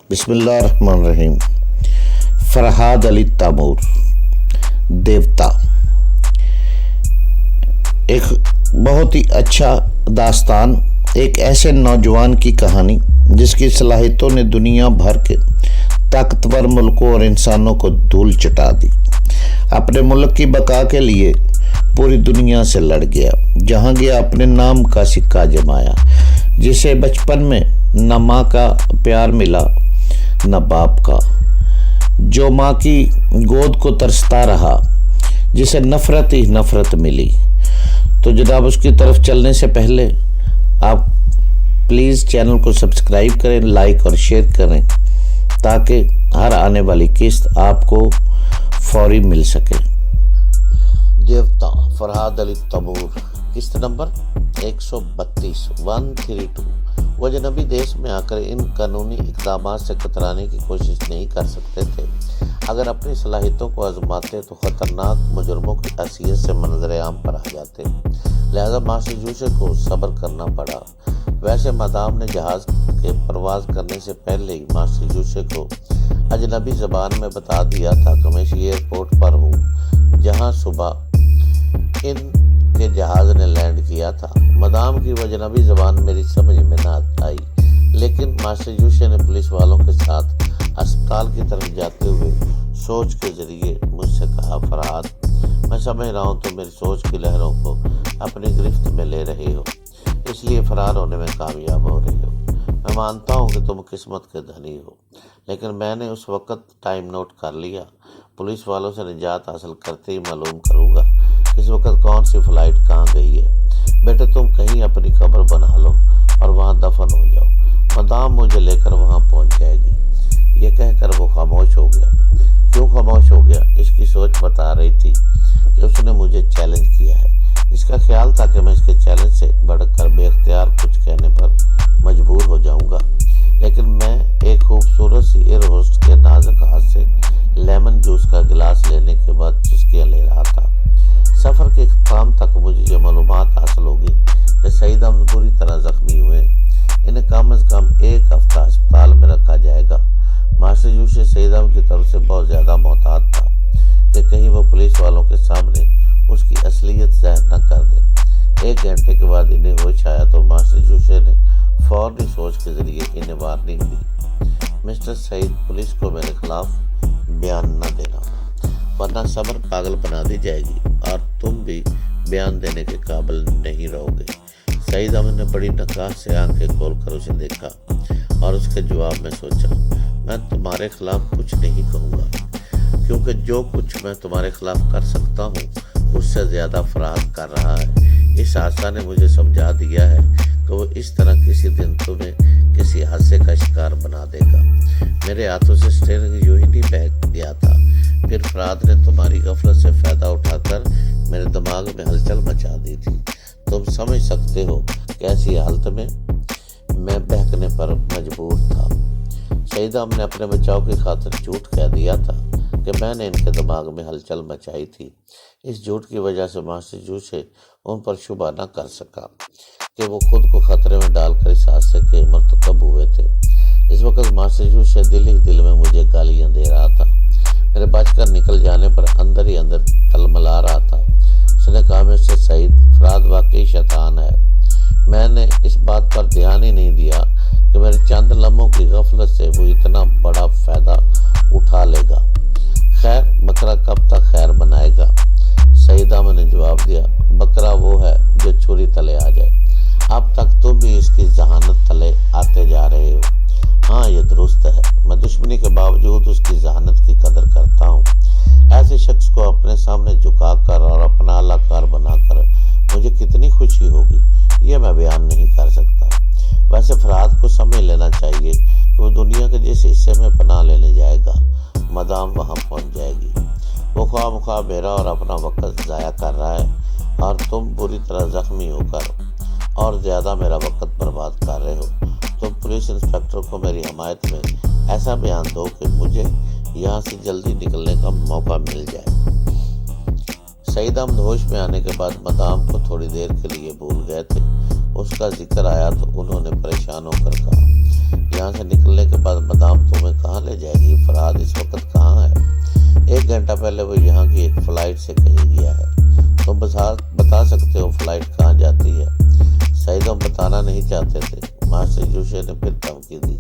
بسم اللہ الرحمن الرحیم۔ فرحاد علی تیمور، دیوتا، ایک بہت ہی اچھا داستان، ایک ایسے نوجوان کی کہانی جس کی صلاحیتوں نے دنیا بھر کے طاقتور ملکوں اور انسانوں کو دھول چٹا دی۔ اپنے ملک کی بقا کے لیے پوری دنیا سے لڑ گیا، جہاں گیا اپنے نام کا سکہ جمایا۔ جسے بچپن میں نہ ماں کا پیار ملا نہ باپ کا، جو ماں کی گود کو ترستا رہا، جسے نفرت ہی نفرت ملی۔ تو جناب اس کی طرف چلنے سے پہلے آپ پلیز چینل کو سبسکرائب کریں، لائک اور شیئر کریں تاکہ ہر آنے والی قسط آپ کو فوری مل سکے۔ دیوتا فرحاد علی تیمور، قسط نمبر 132 وہ اجنبی دیش میں آ کر ان قانونی اقدامات سے کترانے کی کوشش نہیں کر سکتے تھے۔ اگر اپنی صلاحیتوں کو آزماتے تو خطرناک مجرموں کی حیثیت سے منظر عام پر آ جاتے، لہذا ماسٹر جوشے کو صبر کرنا پڑا۔ ویسے مدام نے جہاز کے پرواز کرنے سے پہلے ہی ماسٹر جوشے کو اجنبی زبان میں بتا دیا تھا کہ میں اسی ایئرپورٹ پر ہوں جہاں صبح ان کے جہاز نے لینڈ کیا تھا۔ مدام کی وہ اجنبی زبان میری سمجھ میں نہ آئی، لیکن ماسٹر جوشے نے پولیس والوں کے ساتھ اسپتال کی طرف جاتے ہوئے سوچ کے ذریعے مجھ سے کہا، فرحاد، میں سمجھ رہا ہوں تم میری سوچ کی لہروں کو اپنی گرفت میں لے رہے ہو، اس لیے فرار ہونے میں کامیاب ہو رہے ہو۔ میں مانتا ہوں کہ تم قسمت کے دھنی ہو، لیکن میں نے اس وقت ٹائم نوٹ کر لیا۔ پولیس والوں سے نجات حاصل کرتے ہی معلوم کروں گا اس وقت کون سی فلائٹ کہاں گئی ہے۔ بیٹے تم کہیں اپنی قبر بنا لو اور وہاں دفن ہو جاؤ، مدام مجھے لے کر وہاں پہنچ جائے گی۔ یہ کہہ کر وہ خاموش ہو گیا۔ کیوں خاموش ہو گیا؟ اس کی سوچ بتا رہی تھی کہ اس نے مجھے چیلنج کیا ہے۔ اس کا خیال تھا کہ میں اس کے چیلنج سے بڑھ کر بے اختیار کچھ کہنے پر مجبور ہو جاؤں گا، لیکن میں ایک خوبصورت سی ایئر ہوسٹ کے نازک ہاتھ سے لیمن جوس کا گلاس لینے کے بعد چسکیاں لے رہا تھا۔ سفر کے اختتام تک مجھے یہ معلومات حاصل ہوگی کہ سعید احمد بری طرح زخمی ہوئے ہیں، انہیں کم از کم 1 ہفتہ اسپتال میں رکھا جائے گا۔ ماسٹر جوشے سعید احمد کی طرف سے بہت زیادہ محتاط تھا کہ کہیں وہ پولیس والوں کے سامنے اس کی اصلیت ظاہر نہ کر دے۔ 1 گھنٹے کے بعد انہیں ہوش آیا تو ماسٹر جوشے نے فوری سوچ کے ذریعے انہیں وارننگ دی، مسٹر سعید، پولیس کو میرے خلاف بیان نہ دینا، ورنہ صبر پاگل بنا دی جائے گی اور تم بھی بیان دینے کے قابل نہیں رہو گے۔ سعید احمد نے بڑی نکاح سے آنکھیں کھول کر اسے دیکھا اور اس کے جواب میں سوچا، میں تمہارے خلاف کچھ نہیں کہوں گا، کیونکہ جو کچھ میں تمہارے خلاف کر سکتا ہوں اس سے زیادہ فرحاد کر رہا ہے۔ اس حادثہ نے مجھے سمجھا دیا ہے کہ وہ اس طرح کسی دن تمہیں کسی حادثے کا شکار بنا دے گا۔ میرے ہاتھوں سے اسٹیئرنگ یوں ہی نہیں بہہ گیا تھا، پھر فرحاد نے تمہاری غفلت سے فائدہ اٹھا کر میرے دماغ میں ہلچل مچا دی تھی۔ تم سمجھ سکتے ہو کہ ایسی حالت میں بہکنے پر مجبور تھا۔ سعید احمد نے اپنے بچاؤ کی خاطر جھوٹ کہہ دیا تھا کہ میں نے ان کے دماغ میں ہلچل مچائی تھی۔ اس جھوٹ کی وجہ سے ماسٹر جوشے ان پر شبہ نہ کر سکا کہ وہ خود کو خطرے میں ڈال کر اس حادثے کے مرتکب ہوئے تھے۔ اس وقت ماسٹر جوشے دل ہی دل میں مجھے گالیاں دے رہا تھا، میرے بچ کر نکل جانے پر اندر ہی اندر تلملا رہا تھا۔ اس نے کہا، مسٹر سعید، فرحاد واقعی شیطان ہے۔ میں نے اس بات پر دھیان ہی نہیں دیا کہ میرے چند لمحوں کی غفلت سے وہ اتنا بڑا فائدہ اٹھا لے گا۔ خیر، بکرا کب تک خیر بنائے گا؟ سعید احمد نے جواب دیا، بکرا وہ ہے جو چھری تلے آ جائے۔ اب تک تم بھی اس کی ذہانت تلے آتے جا رہے ہو۔ ہاں، یہ درست ہے، میں دشمنی کے باوجود اس کی ذہانت کی قدر کرتا ہوں۔ ایسے شخص کو اپنے سامنے جھکا کر اور اپنا اعلیٰ کار بنا کر مجھے کتنی خوشی ہوگی، یہ میں بیان نہیں کر سکتا۔ ویسے فرحاد کو سمجھ لینا چاہیے کہ وہ دنیا کے جس حصے میں پناہ لینے جائے گا، مدام وہاں پہنچ جائے گی۔ وہ خواہ مخواہ میرا اور اپنا وقت ضائع کر رہا ہے، اور تم بری طرح زخمی ہو کر اور زیادہ میرا وقت برباد کر رہے ہو۔ تم پولیس انسپکٹر کو میری حمایت میں ایسا بیان دو کہ مجھے یہاں سے جلدی نکلنے کا موقع مل جائے۔ سعید احمد ہوش میں آنے کے بعد مدام کو تھوڑی دیر کے لیے بھول گئے تھے۔ اس کا ذکر آیا تو انہوں نے پریشان ہو کر کہا، یہاں سے نکلنے کے بعد مدام تمہیں پہلے وہ یہاں کی ایک فلائٹ سے کہیں گیا ہے، تم بتا سکتے ہو فلائٹ کہاں جاتی ہے؟ سعید ہم بتانا نہیں چاہتے تھے۔ ماسٹر یوشے نے پھر دھمکی دی،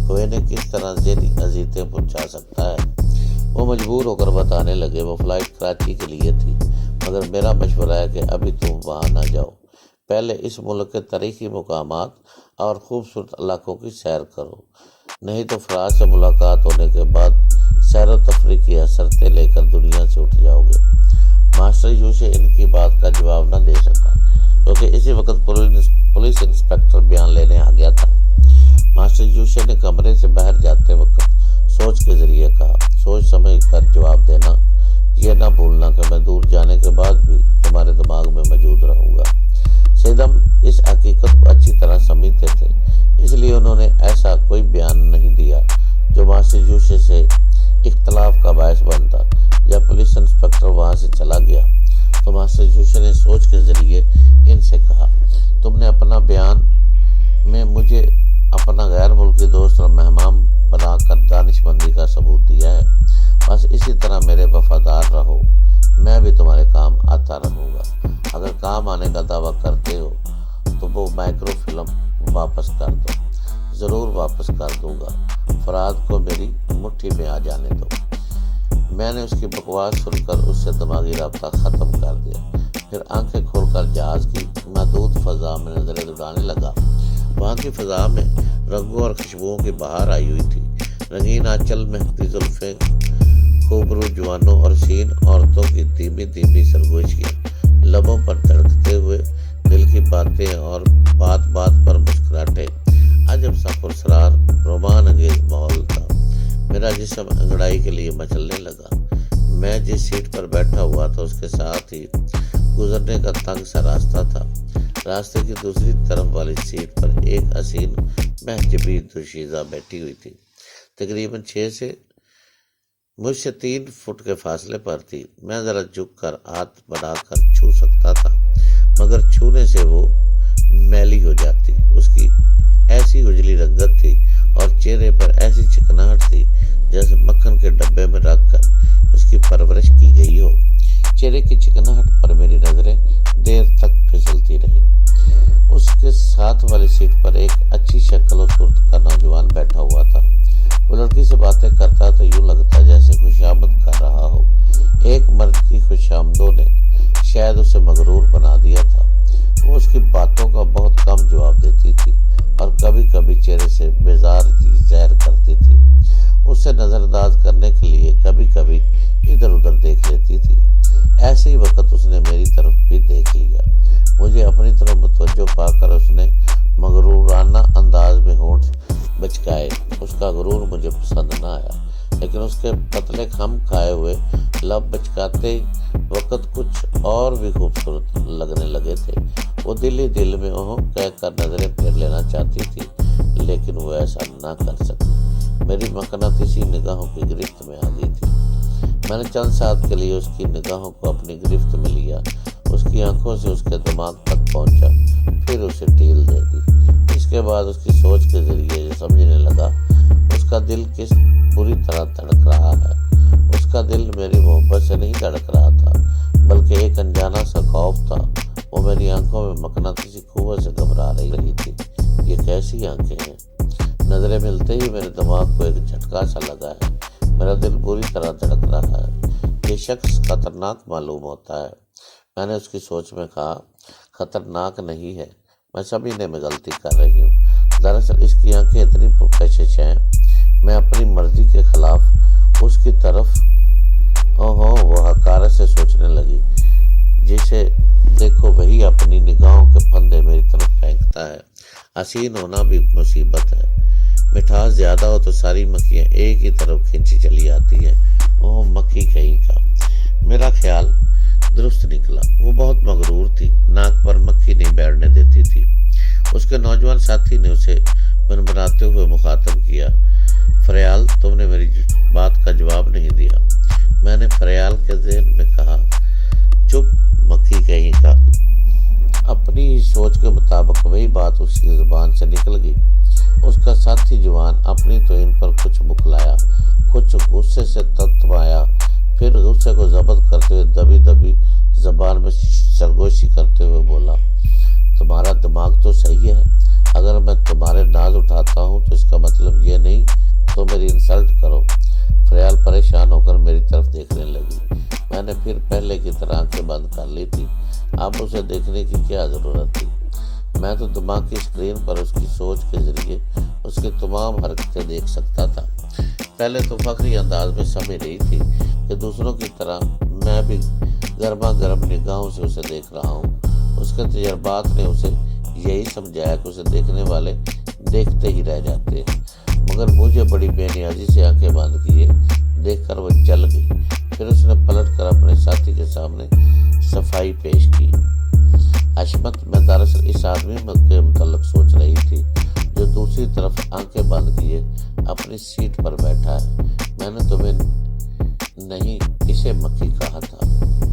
کوئی نے کس طرح ذہنی اذیتیں پہنچا سکتا ہے؟ وہ مجبور ہو کر بتانے لگے، وہ فلائٹ کراچی کے لیے تھی، مگر میرا مشورہ ہے کہ ابھی تم وہاں نہ جاؤ، پہلے اس ملک کے تاریخی مقامات اور خوبصورت علاقوں کی سیر کرو، نہیں تو فراز سے ملاقات ہونے کے بعد سیر و تفریح کی حسرتیں لے کر دنیا سے اٹھ جاؤ گے۔ ماسٹر یوشے ان کی بات کا جواب نہ دے سکا، کیونکہ اسی وقت پولیس انسپکٹر بیان لینے آ گیا تھا۔ ماسٹر یوشے نے کمرے سے باہر جاتے وقت سوچ کے ذریعے کہا، سوچ سمجھ کر جواب دینا، یہ نہ بھولنا کہ میں دور جانے کے بعد بھی تمہارے دماغ میں موجود رہوں گا۔ سیدم اس حقیقت کو اچھی طرح سمجھتے تھے، اس لیے انہوں نے ایسا کوئی بیان نہیں دیا جو ماسٹر یوشے سے اختلاف کا باعث بنتا۔ جب پولیس انسپکٹر وہاں سے چلا گیا تو ماسٹر یوشے نے سوچ کے ذریعے ان سے کہا، تم نے اپنا بیان میں مجھے اپنا غیر ملکی دوست اور مہمان بنا کر دانش مندی کا ثبوت دیا ہے، بس اسی طرح میرے وفادار رہو، میں بھی تمہارے کام آتا رہوں گا۔ اگر کام آنے کا دعویٰ کرتے ہو تو وہ مائکرو فلم واپس کر دو۔ ضرور واپس کر دوں گا، فراد کو میری مٹھی میں آ جانے دو۔ میں نے اس کی بکواس سن کر اس سے دماغی رابطہ ختم کر دیا، پھر آنکھیں کھول کر جہاز کی محدود فضا میں نظریں دوڑانے لگا۔ وہاں کی فضا میں رنگوں اور خوشبوؤں کی بہار آئی ہوئی تھی، رنگین آنچل، مہکتی زلفیں، خوبرو جوانوں اور سین عورتوں کی دھیمی دھیمی سرگوشیاں، لبوں پر دھڑکتے ہوئے دل کی باتیں اور بات بات پر مسکراہٹیں۔ عجب سا پرسرار رومان انگیز ماحول تھا۔ میرا جسم انگڑائی کے لیے مچلنے لگا۔ میں جس سیٹ پر بیٹھا ہوا تھا اس کے ساتھ ہی گزرنے کا تنگ سا راستہ تھا۔ راستے کی دوسری طرف والی سیٹ پر ایک حسین محجبین دوشیزہ بیٹھی ہوئی تھی، تقریباً مجھ سے 3 فٹ کے فاصلے پر تھی۔ میں ذرا جھک کر ہاتھ بڑھا کر چھو سکتا تھا، مگر چھونے سے وہ میلی ہو جاتی۔ اس کی ایسی اجلی رنگت تھی اور چہرے پر ایسی چکناہٹ تھی جیسے مکھن کے ڈبے میں رکھ کر اس کی پرورش کی گئی ہو۔ چہرے کی چکناہٹ پر میری نظریں دیر تک پھسلتی رہیں۔ اس کے ساتھ والی سیٹ پر ایک اچھی شکل و صورت کا نوجوان بیٹھا ہوا تھا۔ وہ لڑکی سے باتیں کرتا تو یوں لگتا جیسے خوشامد کر رہا ہو۔ ایک مرد کی خوشامدوں نے شاید اسے مغرور بنا دیا تھا۔ وہ اس کی باتوں کا بہت کم جواب دیتی تھی اور کبھی کبھی چہرے سے بیزار ظاہر کرتی تھی۔ اس سے نظر انداز کرنے کے لیے کبھی کبھی ادھر ادھر دیکھ لیتی تھی۔ ایسے ہی وقت اس نے میری طرف بھی دیکھ لیا۔ مجھے اپنی طرف متوجہ پا کر اس نے مغرورانہ انداز میں ہونٹ بچکائے۔ اس کا غرور مجھے پسند نہ آیا، لیکن اس کے پتلے خم کھائے ہوئے لب بچکاتے وقت کچھ اور بھی خوبصورت لگنے لگے تھے۔ وہ دل ہی دل میں اوہ کہہ کر نظریں پھیر لینا چاہتی تھی، لیکن وہ ایسا نہ کر سکی۔ میری مقناطیسی نگاہوں کی گرفت میں آ گئی تھی۔ میں نے چند ساتھ کے لیے اس کی نگاہوں کو اپنی گرفت میں لیا، اس کی آنکھوں سے اس کے دماغ تک پہنچا، پھر اسے ڈھیل دے دی۔ اس کے بعد اس کی سوچ کے ذریعے یہ سمجھنے لگا اس کا دل کس بری طرح دھڑک رہا ہے۔ اس کا دل میری محبت سے نہیں دھڑک رہا تھا، بلکہ ایک انجانا سا خوف تھا۔ وہ میری آنکھوں میں مقناطیسی قوت سے گھبرا رہی تھی۔ یہ کیسی آنکھیں ہیں؟ نظریں ملتے ہی میرے دماغ کو ایک جھٹکا سا لگا ہے۔ میرا دل بری طرح دھڑک رہا ہے۔ یہ شخص خطرناک معلوم ہوتا ہے۔ میں نے اس کی سوچ میں کہا، خطرناک نہیں ہے، میں سمجھنے میں غلطی کر رہی ہوں۔ دراصل اس کی آنکھیں اتنی پرکشش ہیں۔ میں اپنی مرضی کے خلاف اس کی طرف وہ حقارت سے سوچنے لگی۔ جسے دیکھو وہی اپنی نگاہوں کے پھندے میری طرف پھینکتا ہے۔ حسین ہونا بھی مصیبت ہے۔ مٹھاس زیادہ ہو تو ساری مکھیاں ایک ہی طرف کھینچی چلی آتی ہیں۔ اوہ مکھی کہیں کا۔ میرا خیال درست نکلا۔ وہ بہت مغرور تھی، ناک پر مکھی نہیں بیٹھنے دیتی تھی۔ اس کے نوجوان ساتھی نے اسے بنبناتے ہوئے مخاطب کیا، فریال تم نے میری بات کا جواب نہیں دیا۔ میں نے فریال کے ذہن میں کہا، چپ مکھی کہیں کا۔ اپنی ہی سوچ کے مطابق وہی بات اس کی زبان سے نکل گئی۔ اس کا ساتھی جوان اپنی توہین پر کچھ بکلایا، کچھ غصے سے تتمایا، پھر اس غصے کو ضبط کرتے ہوئے دبی دبی زبان میں سرگوشی کرتے ہوئے بولا، تمہارا دماغ تو صحیح ہے، اگر میں تمہارے ناز اٹھاتا ہوں تو اس کا مطلب یہ نہیں تو میری انسلٹ کرو۔ فریال پریشان ہو کر میری طرف دیکھنے لگی۔ میں نے پھر پہلے کی طرح آنکھیں بند کر لی تھی، اب اسے دیکھنے کی کیا ضرورت تھی؟ میں تو دماغ کی اسکرین پر اس کی سوچ کے ذریعے اس کی تمام حرکتیں دیکھ سکتا تھا۔ پہلے تو فخری انداز میں سمجھ رہی تھی کہ دوسروں کی طرح میں بھی گرما گرم نگاہوں سے اسے دیکھ رہا ہوں۔ اس کے تجربات نے اسے یہی سمجھایا کہ اسے دیکھنے والے دیکھتے ہی رہ جاتے ہیں، مگر مجھے بڑی بے نیازی سے آنکھیں بند کیے دیکھ کر وہ چل گئی۔ پھر اس نے پلٹ کر اپنے ساتھی کے سامنے صفائی پیش کی، حشمت، میں دراصل اس آدمی کے متعلق سوچ رہی تھی جو دوسری طرف آنکھیں بند کیے اپنی سیٹ پر بیٹھا ہے۔ میں نے تمہیں نہیں اسے مکھی کہا تھا۔